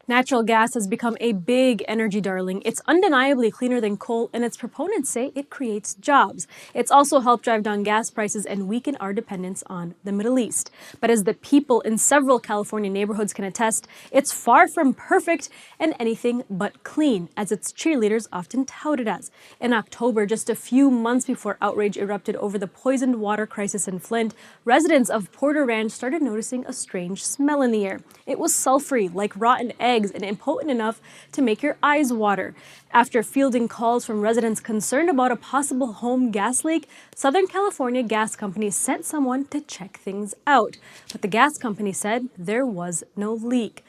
Natural gas has become a big energy darling. It's undeniably cleaner than coal, and its proponents say it creates jobs. It's also helped drive down gas prices and weaken our dependence on the Middle East. But as the people in several California neighborhoods can attest, it's far from perfect and anything but clean, as its cheerleaders often tout it as. In October, just a few months before outrage erupted over the poisoned water crisis in Flint, residents of Porter Ranch started noticing a strange smell in the air. It was sulfury, like rotten eggs, and impotent enough to make your eyes water. After fielding calls from residents concerned about a possible home gas leak, Southern California Gas Company sent someone to check things out. But the gas company said there was no leak.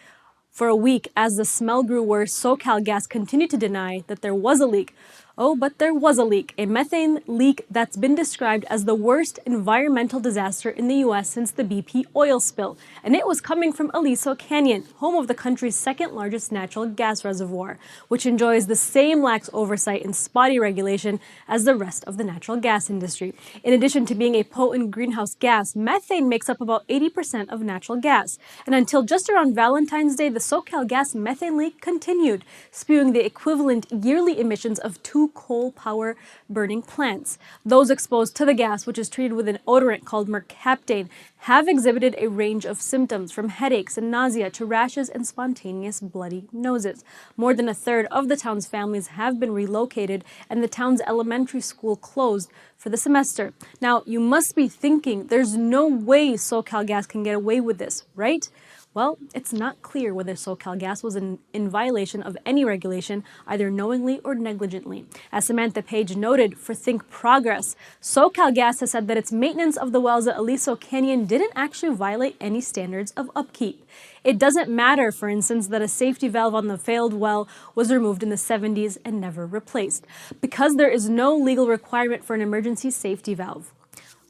For a week, as the smell grew worse, SoCalGas continued to deny that there was a leak. Oh, but there was a leak, a methane leak that's been described as the worst environmental disaster in the U.S. since the BP oil spill. And it was coming from Aliso Canyon, home of the country's second largest natural gas reservoir, which enjoys the same lax oversight and spotty regulation as the rest of the natural gas industry. In addition to being a potent greenhouse gas, methane makes up about 80% of natural gas. And until just around Valentine's Day, the SoCalGas methane leak continued, spewing the equivalent yearly emissions of two coal power burning plants. Those exposed to the gas, which is treated with an odorant called mercaptane, have exhibited a range of symptoms from headaches and nausea to rashes and spontaneous bloody noses. More than a third of the town's families have been relocated, and the town's elementary school closed for the semester. Now, you must be thinking, there's no way SoCalGas can get away with this, right? Well, it's not clear whether SoCalGas was in violation of any regulation, either knowingly or negligently. As Samantha Page noted for Think Progress, SoCalGas has said that its maintenance of the wells at Aliso Canyon didn't actually violate any standards of upkeep. It doesn't matter, for instance, that a safety valve on the failed well was removed in the 70s and never replaced, because there is no legal requirement for an emergency safety valve.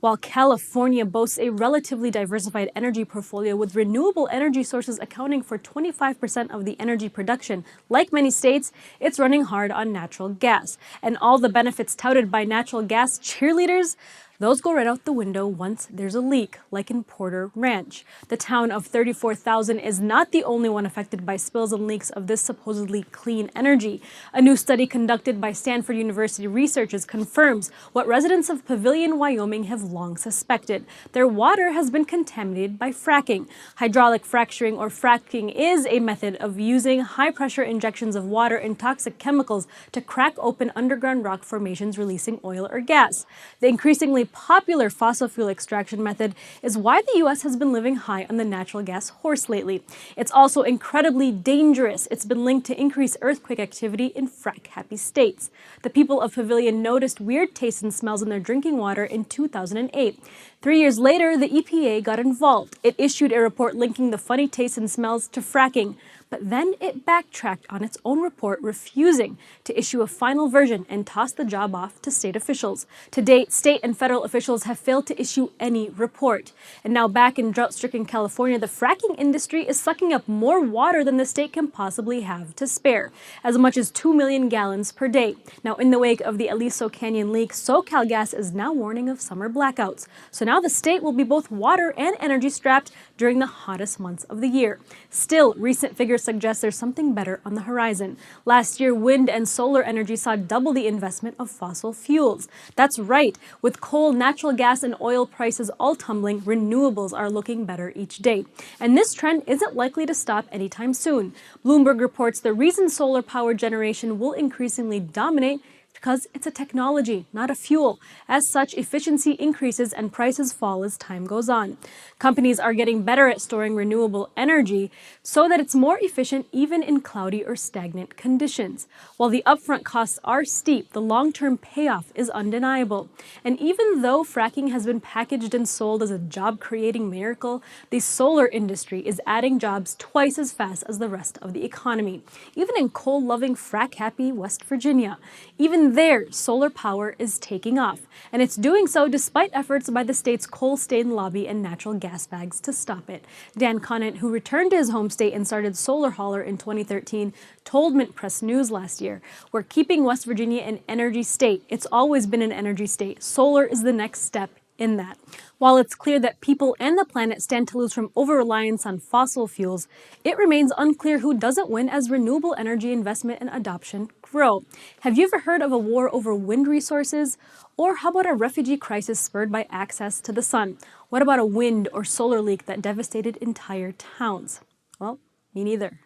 While California boasts a relatively diversified energy portfolio with renewable energy sources accounting for 25% of the energy production, like many states, it's running hard on natural gas. And all the benefits touted by natural gas cheerleaders, those go right out the window once there's a leak, like in Porter Ranch. The town of 34,000 is not the only one affected by spills and leaks of this supposedly clean energy. A new study conducted by Stanford University researchers confirms what residents of Pavilion, Wyoming have long suspected. Their water has been contaminated by fracking. Hydraulic fracturing, or fracking, is a method of using high-pressure injections of water and toxic chemicals to crack open underground rock formations releasing oil or gas. The increasingly popular fossil fuel extraction method is why the U.S. has been living high on the natural gas horse lately. It's also incredibly dangerous. It's been linked to increased earthquake activity in frack-happy states. The people of Pavilion noticed weird tastes and smells in their drinking water in 2008. 3 years later, the EPA got involved. It issued a report linking the funny tastes and smells to fracking. But then it backtracked on its own report, refusing to issue a final version and tossed the job off to state officials. To date, state and federal officials have failed to issue any report. And now back in drought-stricken California, the fracking industry is sucking up more water than the state can possibly have to spare, as much as 2 million gallons per day. Now, in the wake of the Aliso Canyon leak, SoCalGas is now warning of summer blackouts. So now the state will be both water and energy strapped during the hottest months of the year. Still, recent figures suggest there's something better on the horizon. Last year, wind and solar energy saw double the investment of fossil fuels. That's right. With coal, natural gas, and oil prices all tumbling, renewables are looking better each day. And this trend isn't likely to stop anytime soon. Bloomberg reports the reason solar power generation will increasingly dominate because it's a technology, not a fuel. As such, efficiency increases and prices fall as time goes on. Companies are getting better at storing renewable energy so that it's more efficient even in cloudy or stagnant conditions. While the upfront costs are steep, the long-term payoff is undeniable. And even though fracking has been packaged and sold as a job-creating miracle, the solar industry is adding jobs twice as fast as the rest of the economy. Even in coal-loving, frack-happy West Virginia. Even there, solar power is taking off, and it's doing so despite efforts by the state's coal-stained lobby and natural gas bags to stop it. Dan Conant, who returned to his home state and started Solar Hauler in 2013, told MintPress News last year, "We're keeping West Virginia an energy state. It's always been an energy state. Solar is the next step in that. While it's clear that people and the planet stand to lose from over-reliance on fossil fuels, it remains unclear who doesn't win as renewable energy investment and adoption grow. Have you ever heard of a war over wind resources? Or how about a refugee crisis spurred by access to the sun? What about a wind or solar leak that devastated entire towns? Well, me neither.